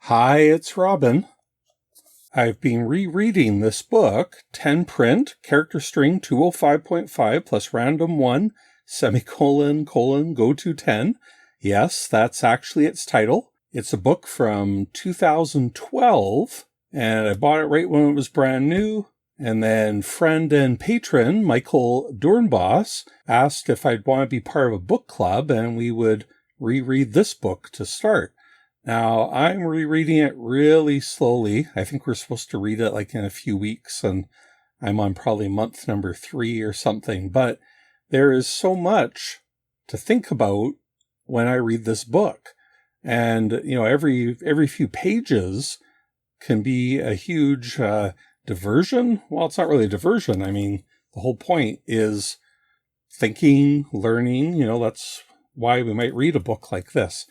Hi, it's Robin. I've been rereading this book, 10 print, character string 205.5 plus random 1, semicolon, colon, go to 10. Yes, that's actually its title. It's a book from 2012, and I bought it right when it was brand new. And then friend and patron, Michael Doornbos, asked if I'd want to be part of a book club, and we would reread this book to start. Now, I'm rereading it really slowly. I think we're supposed to read it like in a few weeks, and I'm on probably month number 3 or something. But there is so much to think about when I read this book. And, you know, every few pages can be a huge diversion. Well, it's not really a diversion. I mean, the whole point is thinking, learning. You know, that's why we might read a book like this.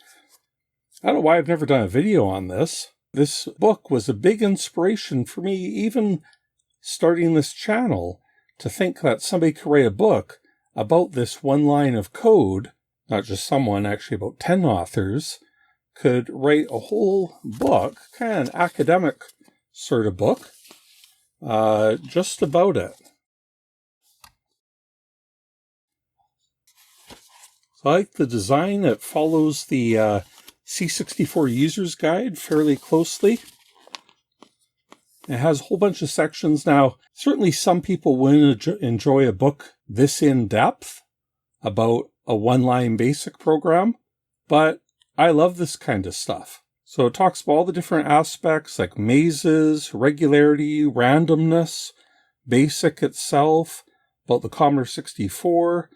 I don't know why I've never done a video on this. This book was a big inspiration for me, even starting this channel, to think that somebody could write a book about this one line of code, not just someone, actually about 10 authors, could write a whole book, kind of an academic sort of book, just about it. So I like the design. It follows the C64 User's Guide fairly closely. It has a whole bunch of sections. Now, certainly some people wouldn't enjoy a book this in-depth about a one-line basic program, but I love this kind of stuff. So it talks about all the different aspects like mazes, regularity, randomness, basic itself, about the Commodore 64,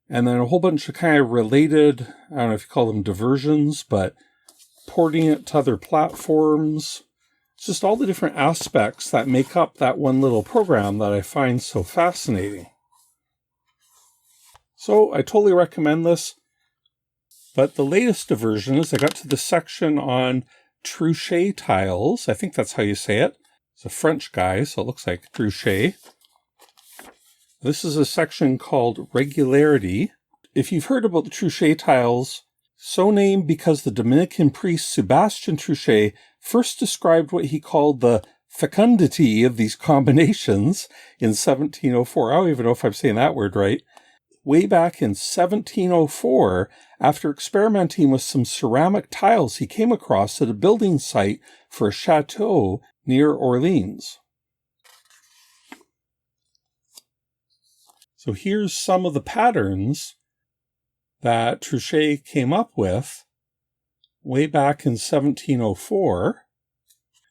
and then a whole bunch of kind of related, I don't know if you call them diversions, but porting it to other platforms. It's just all the different aspects that make up that one little program that I find so fascinating. So I totally recommend this. But the latest diversion is I got to the section on Truchet Tiles. I think that's how you say it. It's a French guy, so it looks like Truchet. This is a section called Regularity. If you've heard about the Truchet Tiles, so named because the Dominican priest Sébastien Truchet first described what he called the fecundity of these combinations in 1704. I don't even know if I'm saying that word right. Way back in 1704, after experimenting with some ceramic tiles he came across at a building site for a chateau near Orleans. So here's some of the patterns that Truchet came up with way back in 1704.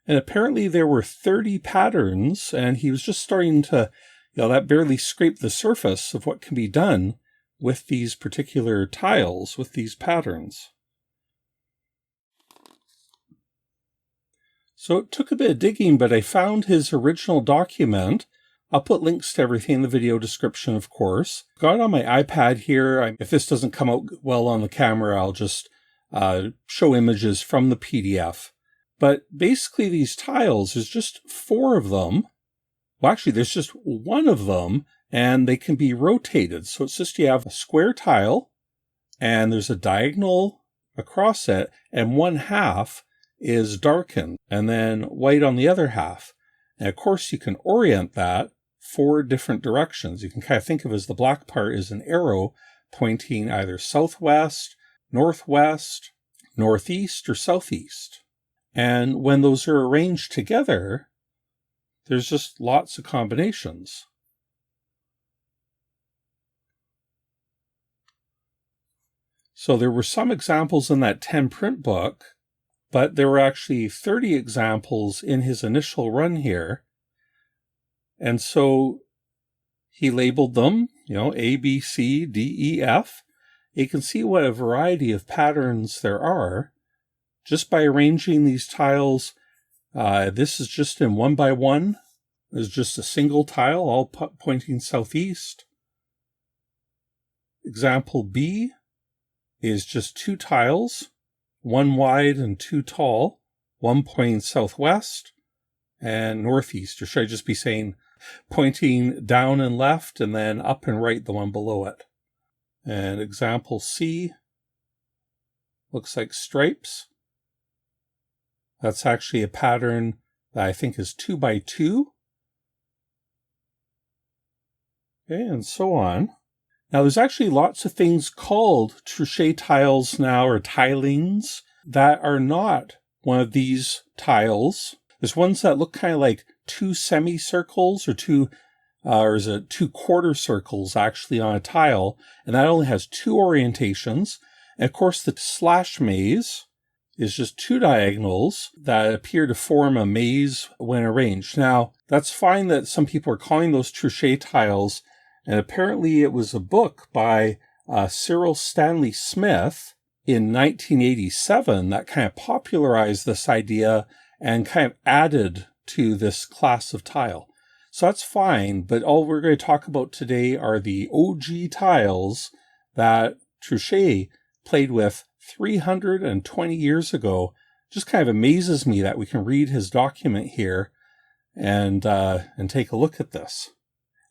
And apparently there were 30 patterns, and he was just starting to, that barely scraped the surface of what can be done with these particular tiles, with these patterns. So it took a bit of digging, but I found his original document. I'll put links to everything in the video description, of course. Got it on my iPad here. If this doesn't come out well on the camera, I'll just show images from the PDF. But basically these tiles, there's just 4 of them. Well, actually, there's just 1 of them, and they can be rotated. So it's just you have a square tile, and there's a diagonal across it, and one half is darkened, and then white on the other half. And of course, you can orient that 4 different directions. You can kind of think of it as the black part is an arrow pointing either southwest, northwest, northeast, or southeast. And when those are arranged together, there's just lots of combinations. So there were some examples in that 10 print book, but there were actually 30 examples in his initial run here. And so he labeled them, A, B, C, D, E, F. You can see what a variety of patterns there are just by arranging these tiles. This is just in 1 by 1. There's just a single tile, all pointing southeast. Example B is just 2 tiles, 1 wide and 2 tall, 1 pointing southwest and northeast. Or should I just be saying pointing down and left and then up and right, the one below it. And example C looks like stripes. That's actually a pattern that I think is 2 by 2. Okay, and so on. Now, there's actually lots of things called Truchet tiles now, or tilings, that are not one of these tiles. There's ones that look kind of like 2 semicircles or two quarter circles actually on a tile, and that only has 2 orientations. And of course, the slash maze is just 2 diagonals that appear to form a maze when arranged. Now, that's fine that some people are calling those Truchet tiles, and apparently it was a book by Cyril Stanley Smith in 1987 that kind of popularized this idea and kind of added to this class of tile. So that's fine, but all we're going to talk about today are the OG tiles that Truchet played with 320 years ago. Just kind of amazes me that we can read his document here and take a look at this.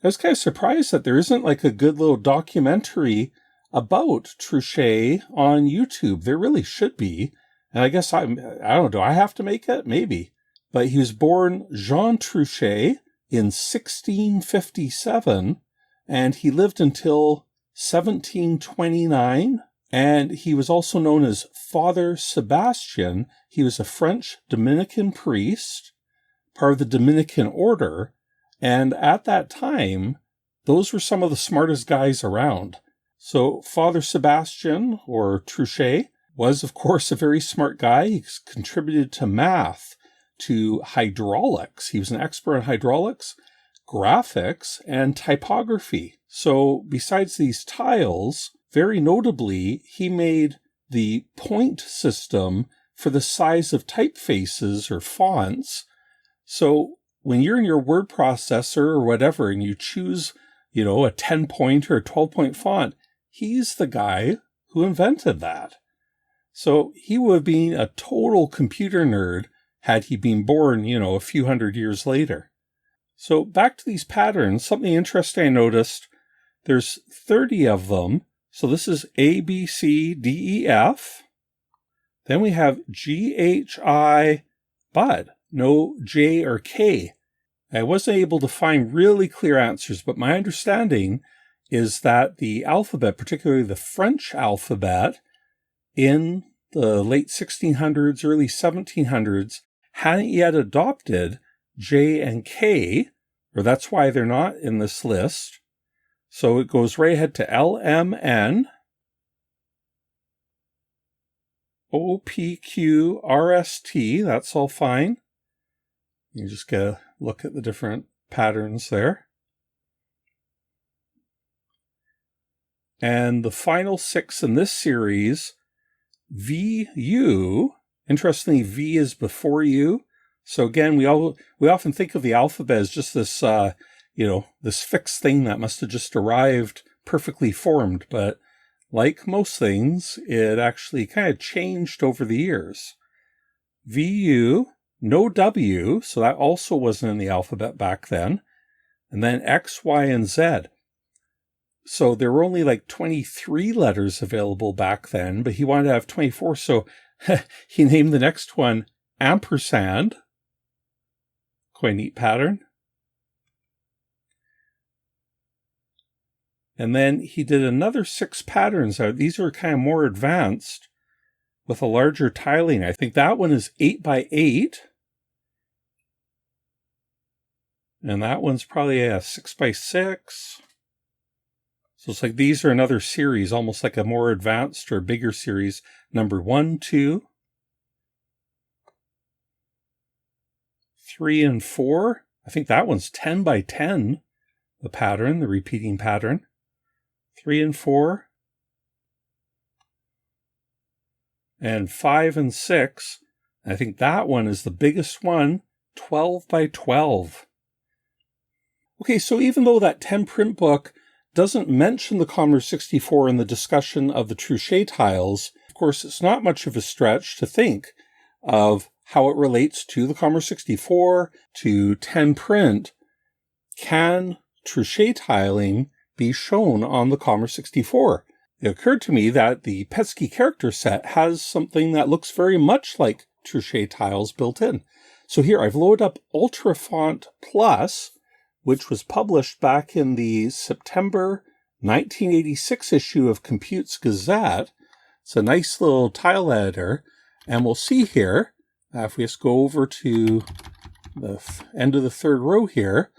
I was kind of surprised that there isn't like a good little documentary about Truchet on YouTube. There really should be. And I guess I don't know, do I have to make it? Maybe. But he was born Jean Truchet in 1657, and he lived until 1729. And he was also known as Father Sebastian. He was a French Dominican priest, part of the Dominican order. And at that time, those were some of the smartest guys around. So Father Sebastian, or Truchet, was, of course, a very smart guy. He contributed to math, to hydraulics. He was an expert in hydraulics, graphics, and typography. So besides these tiles, very notably, he made the point system for the size of typefaces or fonts. So when you're in your word processor or whatever and you choose, a 10-point or a 12-point font, he's the guy who invented that. So he would have been a total computer nerd had he been born, a few hundred years later. So back to these patterns, something interesting I noticed, there's 30 of them. So this is A, B, C, D, E, F. Then we have G, H, I, but no J or K. I wasn't able to find really clear answers, but my understanding is that the alphabet, particularly the French alphabet, in the late 1600s, early 1700s, hadn't yet adopted J and K, or that's why they're not in this list. So it goes right ahead to L, M, N, O, P, Q, R, S, T. That's all fine. You just get a look at the different patterns there. And the final 6 in this series, V, U. Interestingly, V is before U. So again, we often think of the alphabet as just this, this fixed thing that must have just arrived perfectly formed. But like most things, it actually kind of changed over the years. V, U, no W, so that also wasn't in the alphabet back then. And then X, Y, and Z. So there were only like 23 letters available back then, but he wanted to have 24. So he named the next one ampersand. Quite a neat pattern. And then he did another 6 patterns. These are kind of more advanced with a larger tiling. I think that one is 8 by 8. And that one's probably a 6 by 6. So it's like these are another series, almost like a more advanced or bigger series. Number 1, 2, 3, and 4. I think that one's 10 by 10, the pattern, the repeating pattern. 3 and 4. And 5 and 6. I think that one is the biggest one, 12 by 12. Okay, so even though that 10 print book doesn't mention the Commodore 64 in the discussion of the Truchet tiles, of course, it's not much of a stretch to think of how it relates to the Commodore 64, to 10 print. Can Truchet tiling be shown on the Commodore 64? It occurred to me that the PETSCII character set has something that looks very much like Truchet Tiles built in. So here I've loaded up Ultrafont Plus, which was published back in the September 1986 issue of Compute's Gazette. It's a nice little tile editor, and we'll see here, if we just go over to the end of the third row here,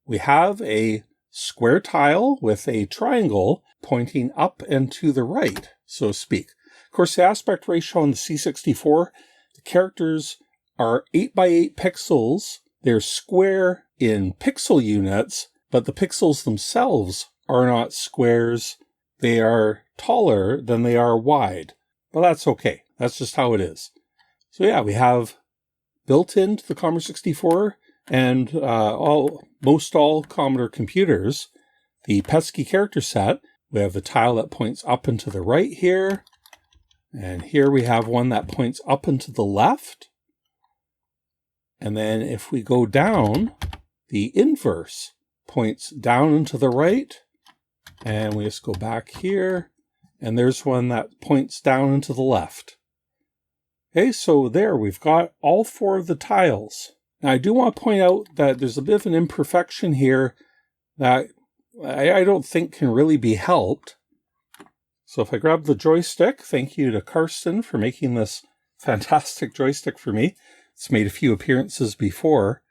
we have a square tile with a triangle pointing up and to the right, so to speak. Of course, the aspect ratio on the C64, the characters are 8 by 8 pixels. They're square in pixel units, but the pixels themselves are not squares. They are taller than they are wide. But that's okay. That's just how it is. So yeah, we have built into the Commodore 64 and most all Commodore computers, the PETSCII character set. We have the tile that points up and to the right here. And here we have one that points up and to the left. And then if we go down, the inverse points down and to the right. And we just go back here. And there's one that points down and to the left. Okay, so there we've got all four of the tiles. Now I do want to point out that there's a bit of an imperfection here that I don't think can really be helped. So if I grab the joystick, thank you to Karsten for making this fantastic joystick for me. It's made a few appearances before,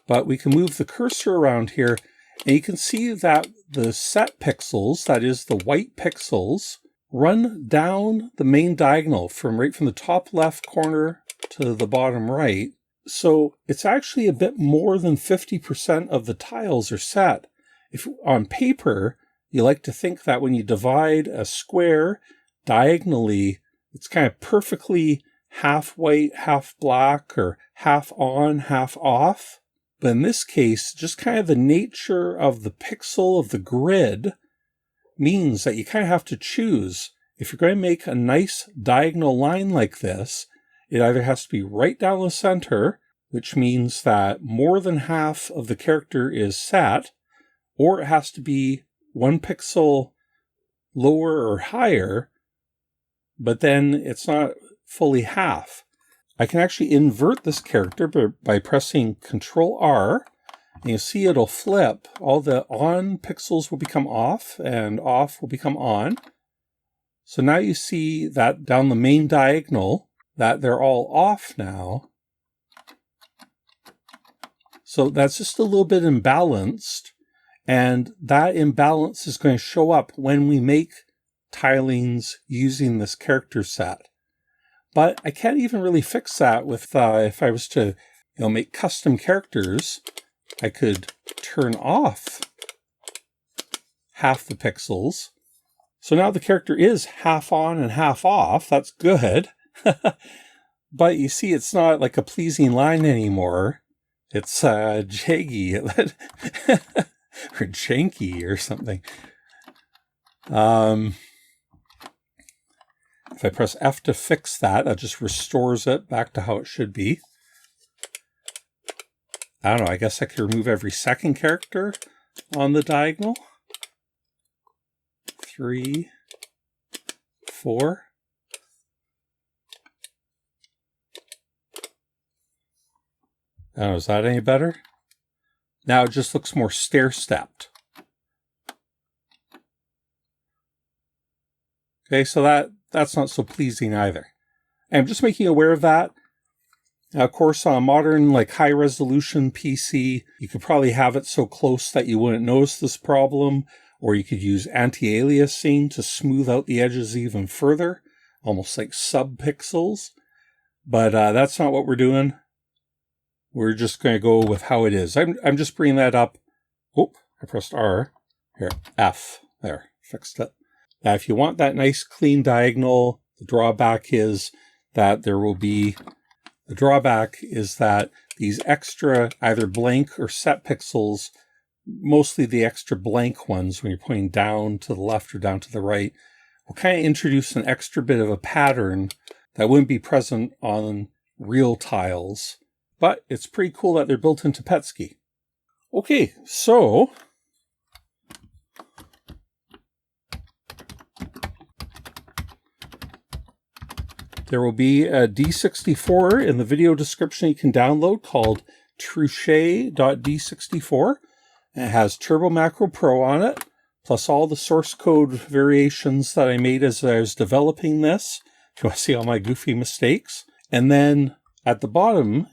but we can move the cursor around here and you can see that the set pixels, that is the white pixels, run down the main diagonal right from the top left corner to the bottom right. So it's actually a bit more than 50% of the tiles are set. If on paper, you like to think that when you divide a square diagonally, it's kind of perfectly half white, half black, or half on, half off. But in this case, just kind of the nature of the pixel of the grid means that you kind of have to choose. If you're going to make a nice diagonal line like this, it either has to be right down the center, which means that more than half of the character is set, or it has to be 1 pixel lower or higher, but then it's not fully half. I can actually invert this character by pressing Control R, and you see it'll flip. All the on pixels will become off, and off will become on. So now you see that down the main diagonal, that they're all off now. So that's just a little bit imbalanced, and that imbalance is going to show up when we make tilings using this character set. But I can't even really fix that with, if I was to make custom characters, I could turn off half the pixels. So now the character is half on and half off. That's good. But you see, it's not like a pleasing line anymore. It's jaggy or janky or something. If I press F to fix that, that just restores it back to how it should be. I don't know, I guess I could remove every second character on the diagonal. 3, 4. I don't know, is that any better? Now it just looks more stair-stepped. Okay, so that's not so pleasing either. And I'm just making you aware of that. Now, of course, on a modern, high-resolution PC, you could probably have it so close that you wouldn't notice this problem, or you could use anti-aliasing to smooth out the edges even further, almost like sub-pixels. But that's not what we're doing. We're just going to go with how it is. I'm just bringing that up. Oh, I pressed R. Here, F. There, fixed it. Now, if you want that nice clean diagonal, the drawback is that these extra either blank or set pixels, mostly the extra blank ones when you're pointing down to the left or down to the right, will kind of introduce an extra bit of a pattern that wouldn't be present on real tiles. But it's pretty cool that they're built into PETSCII. Okay, so There will be a D64 in the video description you can download called Truchet.d64. It has Turbo Macro Pro on it, plus all the source code variations that I made as I was developing this. If you want to see all my goofy mistakes. And then at the bottom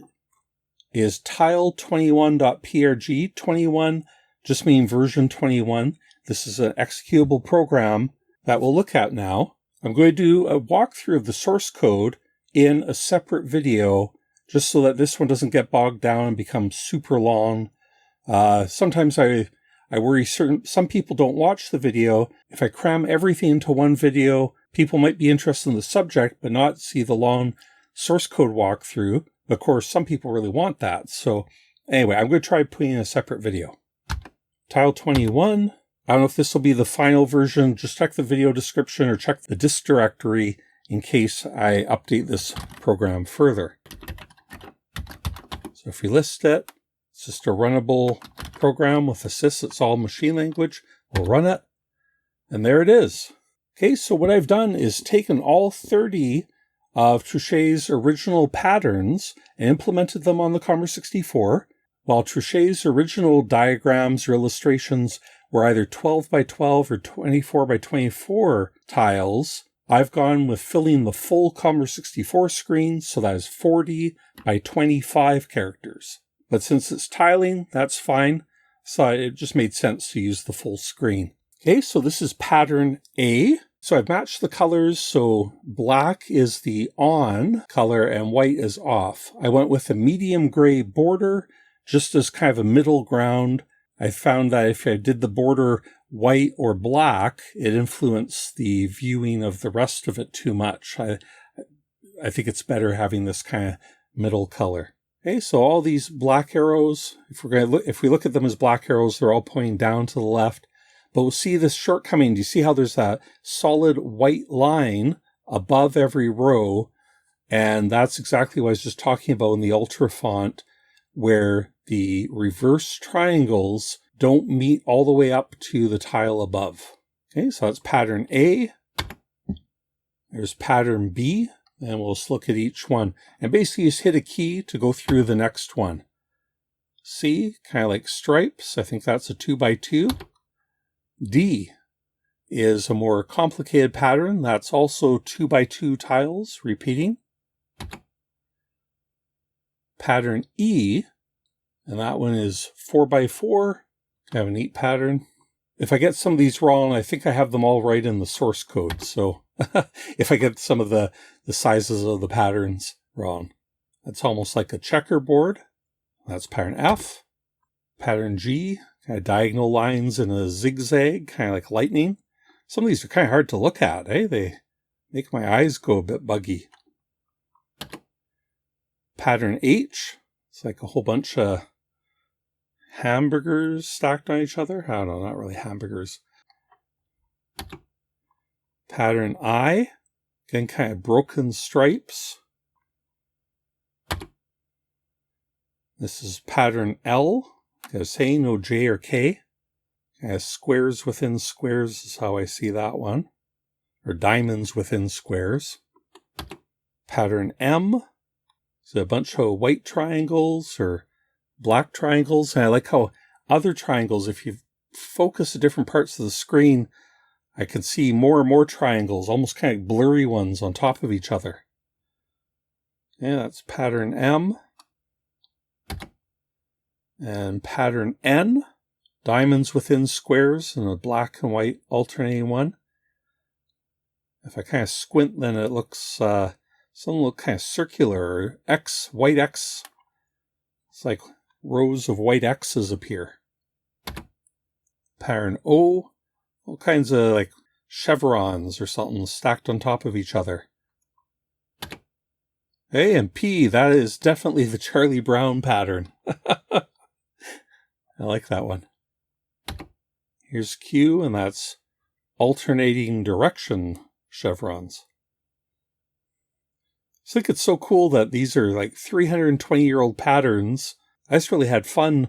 is tile21.prg. 21 just mean version 21. This is an executable program that we'll look at now. I'm going to do a walkthrough of the source code in a separate video, just so that this one doesn't get bogged down and become super long. Sometimes I worry some people don't watch the video. If I cram everything into one video, people might be interested in the subject, but not see the long source code walkthrough. Of course, some people really want that. So anyway, I'm going to try putting in a separate video. Tile 21. I don't know if this will be the final version. Just check the video description or check the disk directory in case I update this program further. So if we list it, it's just a runnable program with assist. It's all machine language. We'll run it. And there it is. Okay, so what I've done is taken all 30 of Truchet's original patterns and implemented them on the Commodore 64, while Truchet's original diagrams or illustrations were either 12 by 12 or 24 by 24 tiles. I've gone with filling the full Commodore 64 screen, so that is 40 by 25 characters. But since it's tiling, that's fine. So it just made sense to use the full screen. Okay, so this is pattern A. So I've matched the colors, so black is the on color and white is off. I went with a medium gray border, just as kind of a middle ground. I found that if I did the border white or black, it influenced the viewing of the rest of it too much. I think it's better having this kind of middle color. Okay, so all these black arrows, if we look at them as black arrows, they're all pointing down to the left. But we'll see this shortcoming. Do you see how there's that solid white line above every row? And that's exactly what I was just talking about in the Ultrafont, where the reverse triangles don't meet all the way up to the tile above. Okay, so that's pattern A. There's pattern B, and we'll just look at each one. And basically just hit a key to go through the next one. C, kind of like stripes. I think that's a 2 by 2. D is a more complicated pattern. That's also 2 by 2 tiles repeating. Pattern E, and that one is 4 by 4. Kind of a neat pattern. If I get some of these wrong, I think I have them all right in the source code. So if I get some of the sizes of the patterns wrong, that's almost like a checkerboard. That's pattern F. Pattern G, kind of diagonal lines in a zigzag, kind of like lightning. Some of these are kind of hard to look at, eh? They make my eyes go a bit buggy. Pattern H, it's like a whole bunch of hamburgers stacked on each other. I don't know, not really hamburgers. Pattern I, again, kind of broken stripes. This is pattern L. I was saying no J or K. Squares within squares is how I see that one. Or diamonds within squares. Pattern M. Is a bunch of white triangles or black triangles. And I like how other triangles, if you focus at different parts of the screen, I can see more and more triangles, almost kind of blurry ones on top of each other. Yeah, that's pattern M. And pattern N, diamonds within squares, and a black and white alternating one. If I kind of squint, then it looks, some look kind of circular, or X, white X. It's like rows of white X's appear. Pattern O, all kinds of like chevrons or something stacked on top of each other. A and P, that is definitely the Charlie Brown pattern. I like that one. Here's Q, and that's alternating direction chevrons. I think it's so cool that these are like 320-year-old patterns. I just really had fun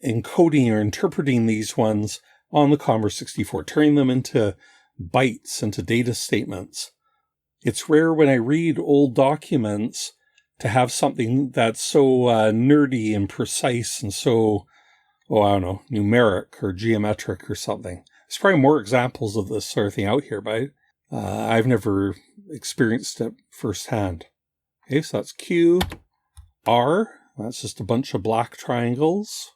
encoding or interpreting these ones on the Commodore 64, turning them into bytes, into data statements. It's rare when I read old documents to have something that's so nerdy and precise and so, I don't know, numeric or geometric or something. There's probably more examples of this sort of thing out here, but I've never experienced it firsthand. Okay, so that's Q. R, that's just a bunch of black triangles.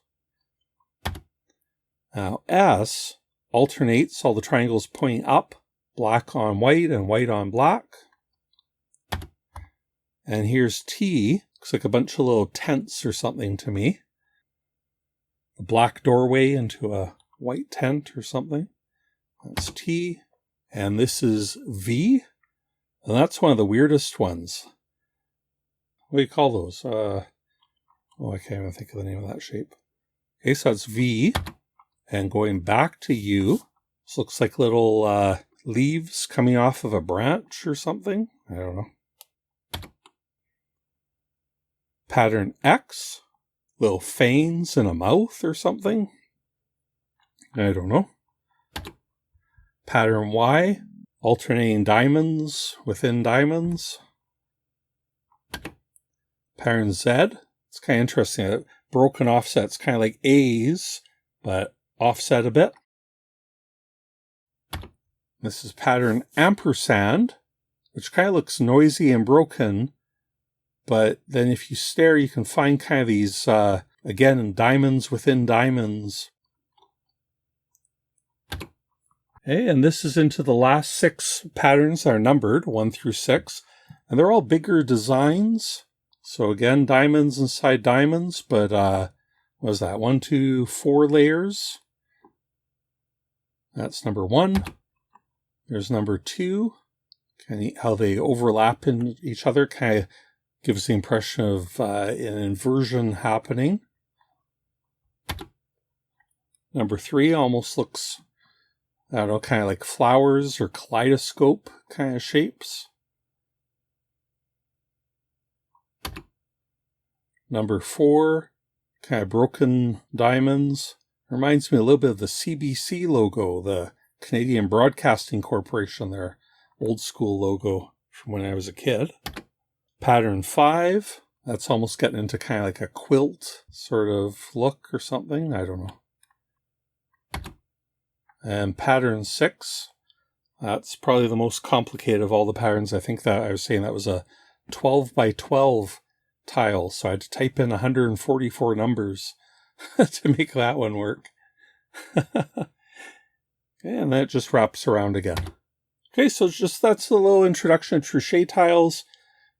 Now S alternates all the triangles pointing up, black on white and white on black. And here's T, looks like a bunch of little tents or something to me. A black doorway into a white tent or something. That's T. And this is V, and that's one of the weirdest ones. What do you call those? I can't even think of the name of that shape. Okay, so that's V. And going back to U, this looks like little leaves coming off of a branch or something. I don't know. Pattern X, little fangs in a mouth or something. I don't know. Pattern Y, alternating diamonds within diamonds. Pattern Z, it's kind of interesting. Broken offsets, kind of like A's, but offset a bit. This is pattern ampersand, which kind of looks noisy and broken, but then if you stare, you can find kind of these, again, diamonds within diamonds. Okay, and this is into the last 6 patterns that are numbered, 1 through 6, and they're all bigger designs. So again, diamonds inside diamonds, but what is that? 1, 2, 4 layers. That's number 1. There's number 2. Kind of how they overlap in each other kind of gives the impression of an inversion happening. Number 3 almost looks, I don't know, kind of like flowers or kaleidoscope kind of shapes. Number 4, kind of broken diamonds. Reminds me a little bit of the CBC logo, the Canadian Broadcasting Corporation, their old school logo from when I was a kid. Pattern 5, that's almost getting into kind of like a quilt sort of look or something. I don't know. And pattern 6, that's probably the most complicated of all the patterns. I think that I was saying that was a 12 by 12 tile, so I had to type in 144 numbers to make that one work. And that just wraps around again. Okay, so that's a little introduction to Truchet Tiles.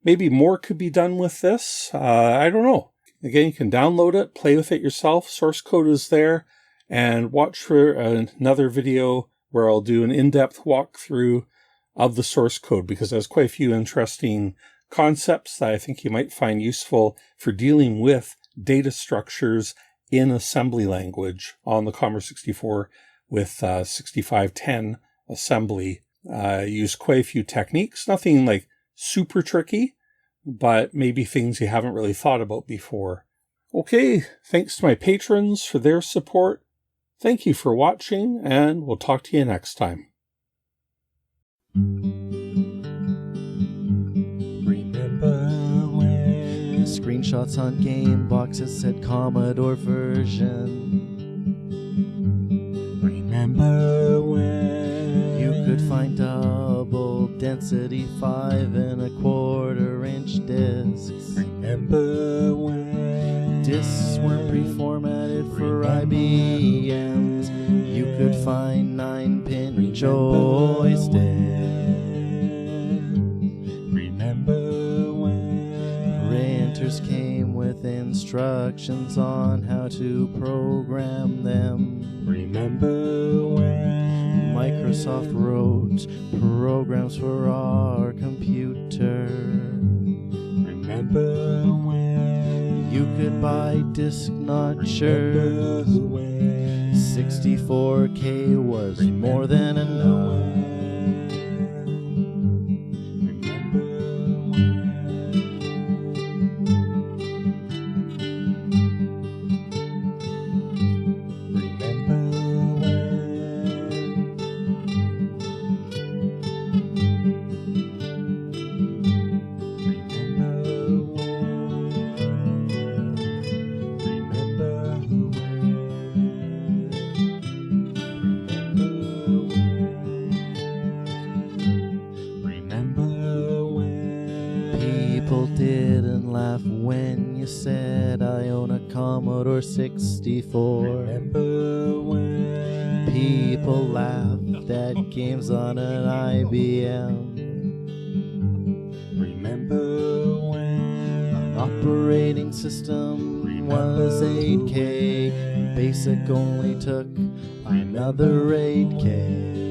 Maybe more could be done with this. I don't know. Again, you can download it, play with it yourself. Source code is there. And watch for another video where I'll do an in-depth walkthrough of the source code, because there's quite a few interesting concepts that I think you might find useful for dealing with data structures in assembly language on the Commodore 64 with 6510 assembly. Use quite a few techniques, nothing like super tricky, but maybe things you haven't really thought about before. Okay, thanks to my patrons for their support. Thank you for watching, and we'll talk to you next time. Remember when screenshots on game boxes said Commodore version? Remember when you could find double density 5 1/4" discs? Remember when discs weren't pre-formatted for IBMs? You could find 9-pin joysticks. Remember when printers came with instructions on how to program them? Remember when Microsoft wrote programs for our computer? Remember when you could buy disk notchers? 64K was more than enough. People didn't laugh when you said I own a Commodore 64. Remember when People laughed at games on an IBM. Remember when Operating system was 8K. Basic only took another 8K.